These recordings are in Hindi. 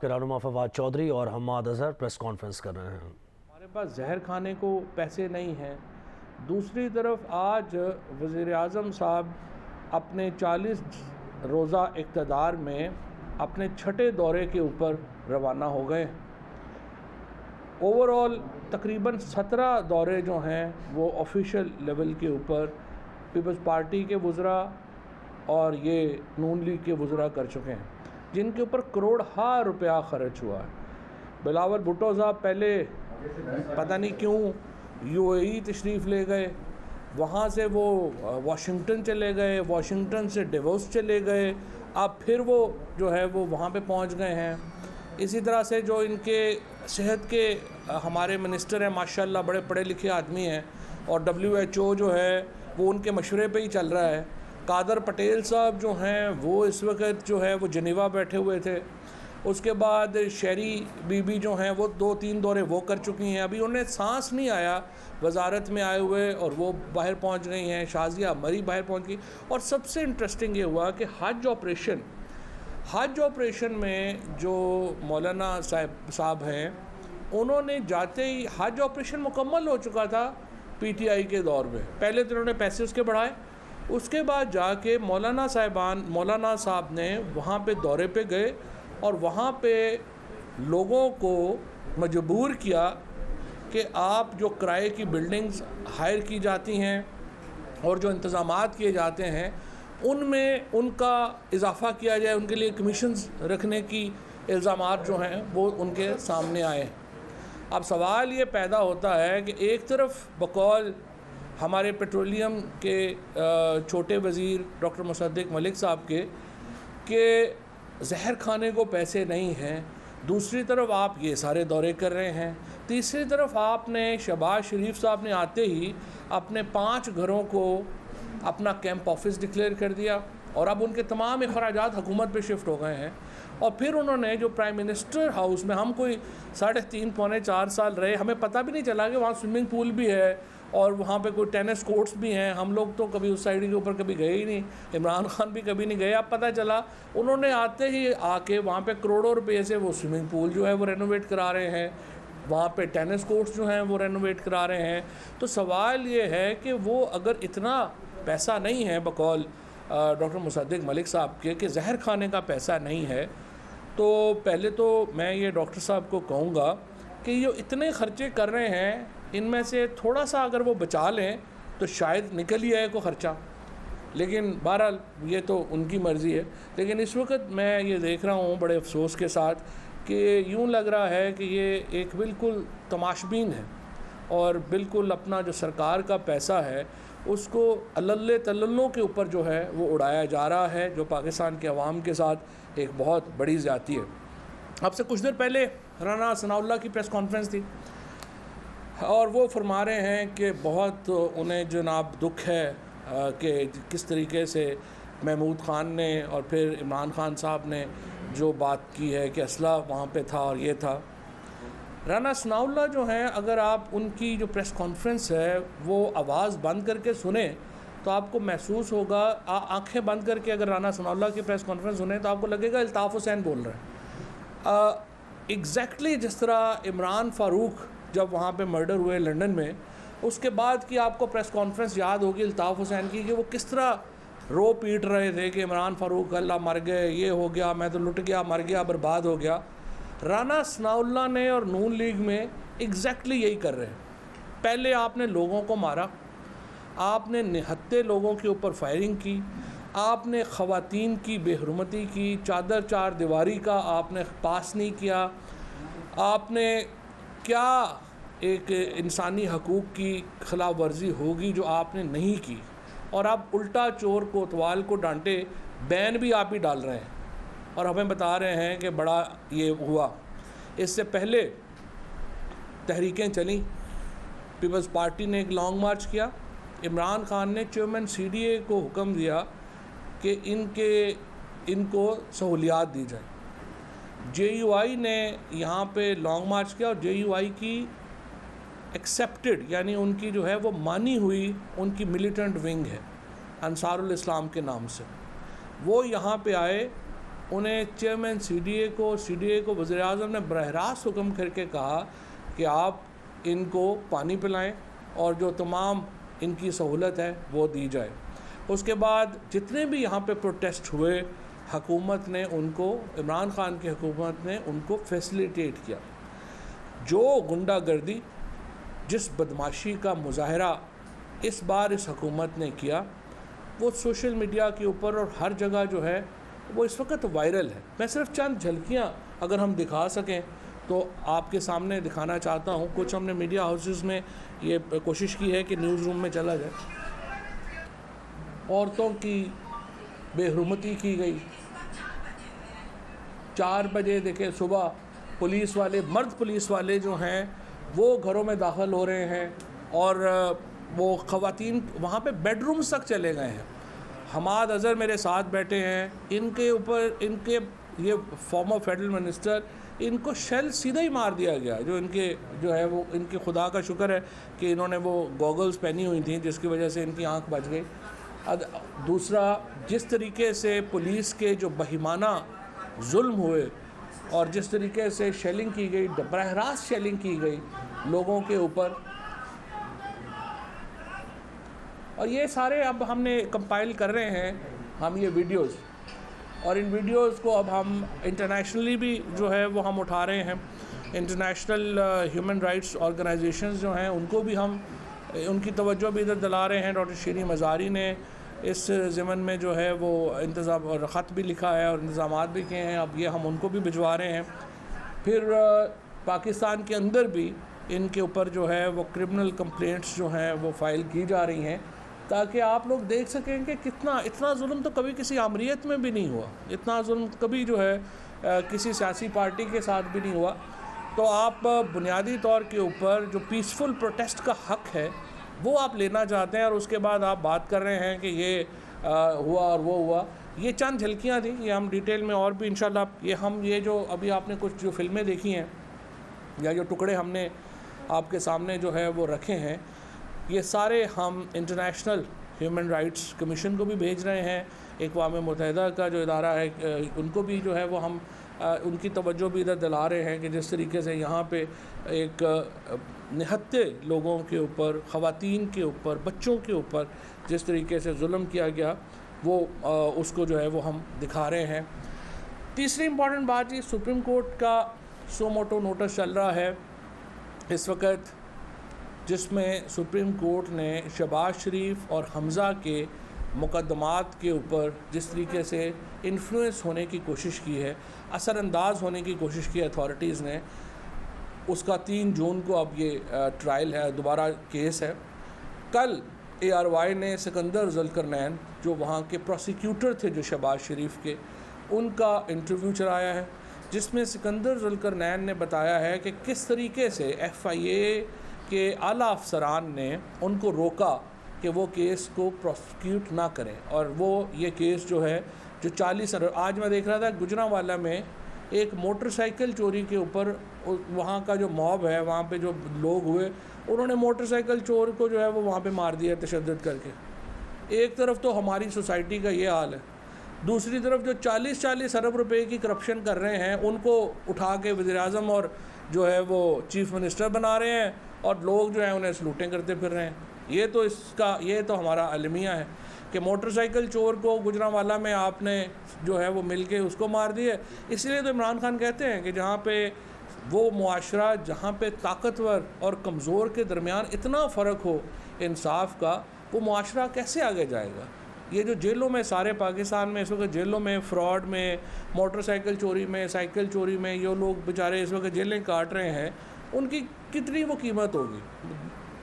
रहनुमा फवाद चौधरी और हम्माद अजहर प्रेस कॉन्फ्रेंस कर रहे हैं। हमारे पास जहर खाने को पैसे नहीं हैं। दूसरी तरफ आज वज़ीर आज़म साहब अपने 40 रोज़ा इक़्तिदार में अपने छठे दौरे के ऊपर रवाना हो गए। ओवरऑल तकरीबन 17 दौरे जो हैं वो ऑफिशियल लेवल के ऊपर पीपल्स पार्टी के वज़रा और ये नून लीग के वज़रा कर चुके हैं, जिनके ऊपर करोड़हा रुपया खर्च हुआ है। बिलावल भुट्टो साहब पहले पता नहीं क्यों यूएई तशरीफ़ ले गए, वहाँ से वो वाशिंगटन चले गए, वाशिंगटन से डेवोस चले गए, अब फिर वो जो है वो वहाँ पे पहुँच गए हैं। इसी तरह से जो इनके सेहत के हमारे मिनिस्टर हैं माशाल्लाह बड़े पढ़े लिखे आदमी हैं, और WHO जो है वो उनके मशवरे पे ही चल रहा है। कादर पटेल साहब जो हैं वो इस वक्त जो है वो जनीवा बैठे हुए थे। उसके बाद शहरी बीबी जो हैं वो 2-3 दौरे वो कर चुकी हैं, अभी उन्हें सांस नहीं आया वजारत में आए हुए और वो बाहर पहुंच गई हैं। शाजिया मरी बाहर पहुंच गई। और सबसे इंटरेस्टिंग ये हुआ कि हज ऑपरेशन में जो मौलाना साहब हैं उन्होंने जाते ही हज ऑपरेशन मुकम्मल हो चुका था PTI के दौर में। पहले तो उन्होंने पैसे उसके बढ़ाए, उसके बाद जाके मौलाना साहब ने वहाँ पे दौरे पे गए और वहाँ पे लोगों को मजबूर किया कि आप जो किराए की बिल्डिंग्स हायर की जाती हैं और जो इंतज़ामात किए जाते हैं उनमें उनका इजाफ़ा किया जाए, उनके लिए कमीशंस रखने की इल्ज़ामात जो हैं वो उनके सामने आए। अब सवाल ये पैदा होता है कि एक तरफ बकौल हमारे पेट्रोलियम के छोटे वज़ीर डॉक्टर मुसद्दिक मलिक साहब के जहर खाने को पैसे नहीं हैं, दूसरी तरफ आप ये सारे दौरे कर रहे हैं, तीसरी तरफ आपने शहबाज शरीफ साहब ने आते ही अपने 5 घरों को अपना कैंप ऑफिस डिक्लेयर कर दिया और अब उनके तमाम अखराजात हुकूमत पे शिफ्ट हो गए हैं। और फिर उन्होंने जो प्राइम मिनिस्टर हाउस में हम कोई 3.5-4 साल रहे, हमें पता भी नहीं चला कि वहाँ स्विमिंग पूल भी है और वहाँ पे कोई टेनिस कोर्ट्स भी हैं। हम लोग तो कभी उस साइड के ऊपर कभी गए ही नहीं, इमरान खान भी कभी नहीं गए। अब पता चला उन्होंने आते ही आके वहाँ पे करोड़ों रुपये से वो स्विमिंग पूल जो है वो रेनोवेट करा रहे हैं, वहाँ पे टेनिस कोर्ट्स जो हैं वो रेनोवेट करा रहे हैं। तो सवाल ये है कि वो अगर इतना पैसा नहीं है बकौल डॉक्टर मुसद्दिक मलिक साहब के कि जहर खाने का पैसा नहीं है, तो पहले तो मैं ये डॉक्टर साहब को कहूँगा कि ये इतने ख़र्चे कर रहे हैं, इनमें से थोड़ा सा अगर वो बचा लें तो शायद निकल ही आए को ख़र्चा। लेकिन बहरहाल ये तो उनकी मर्ज़ी है। लेकिन इस वक्त मैं ये देख रहा हूँ बड़े अफसोस के साथ कि यूँ लग रहा है कि ये एक बिल्कुल तमाशबीन है और बिल्कुल अपना जो सरकार का पैसा है उसको अल्ले तल्लों के ऊपर जो है वो उड़ाया जा रहा है, जो पाकिस्तान के अवाम के साथ एक बहुत बड़ी ज़्यादती है। आपसे कुछ देर पहले राना सनाउल्लाह की प्रेस कॉन्फ्रेंस थी और वो फरमा रहे हैं कि बहुत उन्हें जनाब दुख है कि किस तरीके से महमूद ख़ान ने और फिर इमरान ख़ान साहब ने जो बात की है कि असला वहाँ पे था और ये था। राना सनाउल्लाह जो हैं, अगर आप उनकी जो प्रेस कॉन्फ्रेंस है वो आवाज़ बंद करके सुने तो आपको महसूस होगा, आँखें बंद करके अगर राना सनाउल्लाह की प्रेस कॉन्फ्रेंस सुने तो आपको लगेगा अल्ताफ़ हुसैन बोल रहे हैं। एग्जैक्टली जिस तरह इमरान फ़ारूक जब वहाँ पे मर्डर हुए लंदन में, उसके बाद की आपको प्रेस कॉन्फ्रेंस याद होगी अल्ताफ़ हुसैन की कि वो किस तरह रो पीट रहे थे कि इमरान फ़ारूक अल्लाह मर गए, ये हो गया, मैं तो लुट गया, मर गया, बर्बाद हो गया। राना सनाउल्लाह ने और नून लीग में एग्जैक्टली यही कर रहे हैं। पहले आपने लोगों को मारा, आपने निहत्ते लोगों के ऊपर फायरिंग की, आपने ख़वातीन की बेहरमती की, चादर चार दीवारी का आपने पास नहीं किया, आपने क्या एक इंसानी हकूक़ की खिलाफ वर्जी होगी जो आपने नहीं की, और आप उल्टा चोर कोतवाल को डांटे, बैन भी आप ही डाल रहे हैं और हमें बता रहे हैं कि बड़ा ये हुआ। इससे पहले तहरीकें चली, पीपल्स पार्टी ने एक लॉन्ग मार्च किया, इमरान खान ने चेयरमैन CDA को हुक्म दिया कि इनको सहूलियात दी जाए। JUI ने यहाँ पे लॉन्ग मार्च किया और JUI की एक्सेप्टेड यानी उनकी जो है वो मानी हुई उनकी मिलिटेंट विंग है अंसारुल इस्लाम के नाम से, वो यहाँ पे आए उन्हें चेयरमैन सीडीए को वज़ीर-ए-आज़म ने बरह रास्त हुक्म करके कहा कि आप इनको पानी पिलाएं और जो तमाम इनकी सहूलत है वो दी जाए। उसके बाद जितने भी यहाँ पे प्रोटेस्ट हुए, हुकूमत ने उनको, इमरान ख़ान की हुकूमत ने उनको फैसिलिटेट किया। जो गुंडागर्दी, जिस बदमाशी का मुजाहरा इस बार इस हुकूमत ने किया, वो सोशल मीडिया के ऊपर और हर जगह जो है वो इस वक्त वायरल है। मैं सिर्फ चंद झलकियाँ अगर हम दिखा सकें तो आपके सामने दिखाना चाहता हूँ। कुछ हमने मीडिया हाउसेस में ये कोशिश की है कि न्यूज़ रूम में चला जाए। औरतों की बेहरुमती की गई। 4 बजे देखें सुबह पुलिस वाले, मर्द पुलिस वाले जो हैं वो घरों में दाखिल हो रहे हैं और वो ख़वातीन वहाँ पे बेडरूम्स तक चले गए हैं। हमाद अज़हर मेरे साथ बैठे हैं, इनके ऊपर इनके ये फॉर्मर फेडरल मिनिस्टर, इनको शेल सीधा ही मार दिया गया। जो इनके जो है वो, इनके खुदा का शुक्र है कि इन्होंने वो गॉगल्स पहनी हुई थी जिसकी वजह से इनकी आंख बच गई। दूसरा, जिस तरीके से पुलिस के जो बहिमाना जुल्म हुए और जिस तरीके से शेलिंग की गई, बरह रास्त शेलिंग की गई लोगों के ऊपर, और ये सारे अब हमने कंपाइल कर रहे हैं हम ये वीडियोस, और इन वीडियोस को अब हम इंटरनेशनली भी जो है वो हम उठा रहे हैं। इंटरनेशनल ह्यूमन राइट्स ऑर्गेनाइजेशंस जो हैं उनको भी हम, उनकी तवज्जो भी इधर दिला रहे हैं। डॉक्टर शीरी मज़ारी ने इस ज़मन में जो है वो इंतज़ाम और ख़त भी लिखा है और इंतज़ामात भी किए हैं, अब ये हम उनको भी भिजवा रहे हैं। फिर पाकिस्तान के अंदर भी इनके ऊपर जो है वो क्रिमिनल कंप्लेंट्स जो हैं वो फ़ाइल की जा रही हैं, ताकि आप लोग देख सकें कि इतना जुल्म तो कभी किसी आमरीत में भी नहीं हुआ, इतना जुल्म कभी जो है किसी सियासी पार्टी के साथ भी नहीं हुआ। तो आप बुनियादी तौर के ऊपर जो पीसफुल प्रोटेस्ट का हक़ है वो आप लेना चाहते हैं, और उसके बाद आप बात कर रहे हैं कि ये हुआ और वो हुआ। ये चंद झलकियाँ थी, ये हम डिटेल में और भी इंशाल्लाह ये जो अभी आपने कुछ जो फिल्में देखी हैं या जो टुकड़े हमने आपके सामने जो है वो रखे हैं, ये सारे हम इंटरनेशनल ह्यूमन राइट्स कमीशन को भी भेज रहे हैं। अक़वाम मुत्तहिदा का जो इदारा है उनको भी जो है वो हम उनकी तवज्जो भी इधर दिला रहे हैं कि जिस तरीके से यहाँ पे एक निहत्ते लोगों के ऊपर, ख़वातीन के ऊपर, बच्चों के ऊपर जिस तरीके से जुल्म किया गया वो उसको जो है वो हम दिखा रहे हैं। तीसरी इम्पॉर्टेंट बात, ये सुप्रीम कोर्ट का सो मोटो नोटिस चल रहा है इस वक्त, जिसमें सुप्रीम कोर्ट ने शहबाज शरीफ और हमज़ा के मुकदमात के ऊपर जिस तरीके से इन्फ्लुएंस होने की कोशिश की है, असरअंदाज होने की कोशिश की अथॉरिटीज़ ने, उसका 3 जून को अब ये ट्रायल है, दोबारा केस है। कल ARY ने सिकंदर ज़ुल्करनैन जो वहाँ के प्रोसिक्यूटर थे जो शहबाज शरीफ के, उनका इंटरव्यू चलाया है, जिसमें सिकंदर ज़ुल्करनैन ने बताया है कि किस तरीके से FIA के आला अफसरान ने उनको रोका कि वो केस को प्रोसिक्यूट ना करें, और वो ये केस जो है जो 40 अरब, आज मैं देख रहा था गुजरांवाला में एक मोटरसाइकिल चोरी के ऊपर वहाँ का जो मॉब है, वहाँ पे जो लोग हुए, उन्होंने मोटरसाइकिल चोर को जो है वो वहाँ पे मार दिया तशद्दुद करके। एक तरफ तो हमारी सोसाइटी का ये हाल है, दूसरी तरफ जो 40-40 अरब रुपए की करप्शन कर रहे हैं उनको उठा के वज़ीर-ए-आज़म और जो है वो चीफ़ मिनिस्टर बना रहे हैं, और लोग जो हैं उन्हें सलूटें करते फिर रहे हैं। ये तो हमारा अलमिया है कि मोटरसाइकिल चोर को गुजरांवाला में आपने जो है वो मिल के उसको मार दिए। इसलिए तो इमरान खान कहते हैं कि जहाँ पे वो मुआशरा, जहाँ पे ताकतवर और कमज़ोर के दरमियान इतना फ़र्क हो इंसाफ का, वो मुआशरा कैसे आगे जाएगा। ये जो जेलों में, सारे पाकिस्तान में इस वक्त जेलों में फ्रॉड में, मोटरसाइकिल चोरी में, साइकिल चोरी में ये लोग बेचारे इस वक्त जेलें काट रहे हैं, उनकी कितनी वो कीमत होगी?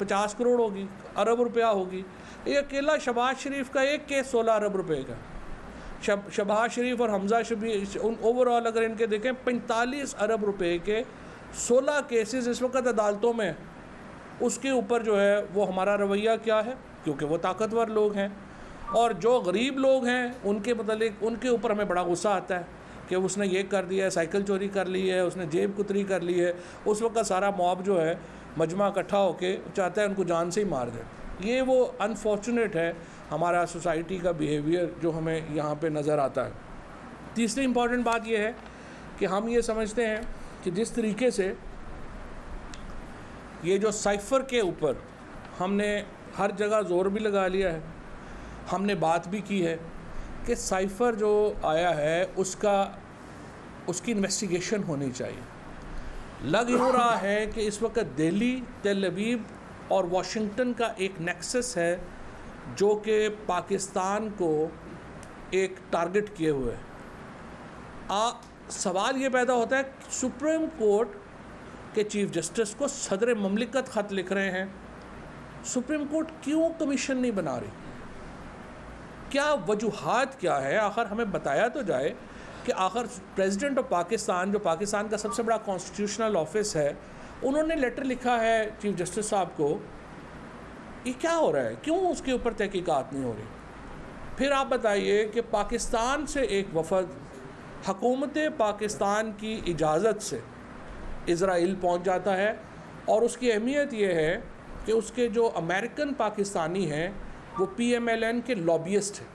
50 करोड़ होगी, अरब रुपया होगी। ये अकेला शहबाज शरीफ का एक केस 16 अरब रुपए का। शहबाज शरीफ और हमज़ा शरीफ ओवरऑल अगर इनके देखें 45 अरब रुपए के 16 केसेस इस वक्त अदालतों में। उसके ऊपर जो है वो हमारा रवैया क्या है, क्योंकि वो ताकतवर लोग हैं, और जो गरीब लोग हैं उनके मतलब उनके ऊपर हमें बड़ा गुस्सा आता है कि उसने ये कर दिया है, साइकिल चोरी कर ली है, उसने जेब कुतरी कर ली है। उस वक्त सारा मॉब जो है मजमा इकट्ठा होके चाहता है उनको जान से ही मार दे। ये वो अनफॉर्चुनेट है हमारा सोसाइटी का बिहेवियर जो हमें यहाँ पे नज़र आता है। तीसरी इम्पॉर्टेंट बात यह है कि हम ये समझते हैं कि जिस तरीके से ये जो साइफ़र के ऊपर हमने हर जगह ज़ोर भी लगा लिया है, हमने बात भी की है कि साइफ़र जो आया है उसकी इन्वेस्टिगेशन होनी चाहिए। लग यूँ रहा है कि इस वक्त दिल्ली, तेल अवीव और वाशिंगटन का एक नेक्सस है जो कि पाकिस्तान को एक टारगेट किए हुए है। सवाल ये पैदा होता है, सुप्रीम कोर्ट के चीफ जस्टिस को सदर ममलिकत ख़त लिख रहे हैं, सुप्रीम कोर्ट क्यों कमीशन नहीं बना रही? क्या वजूहात क्या है? आखिर हमें बताया तो जाए कि आखिर प्रेसिडेंट ऑफ पाकिस्तान, जो पाकिस्तान का सबसे बड़ा कॉन्स्टिट्यूशनल ऑफिस है, उन्होंने लेटर लिखा है चीफ जस्टिस साहब को। ये क्या हो रहा है? क्यों उसके ऊपर तहकीकात नहीं हो रही? फिर आप बताइए कि पाकिस्तान से एक वफ़द हुकूमत पाकिस्तान की इजाज़त से इज़राइल पहुंच जाता है और उसकी अहमियत ये है कि उसके जो अमेरिकन पाकिस्तानी हैं वो PMLN के लॉबियस्ट हैं।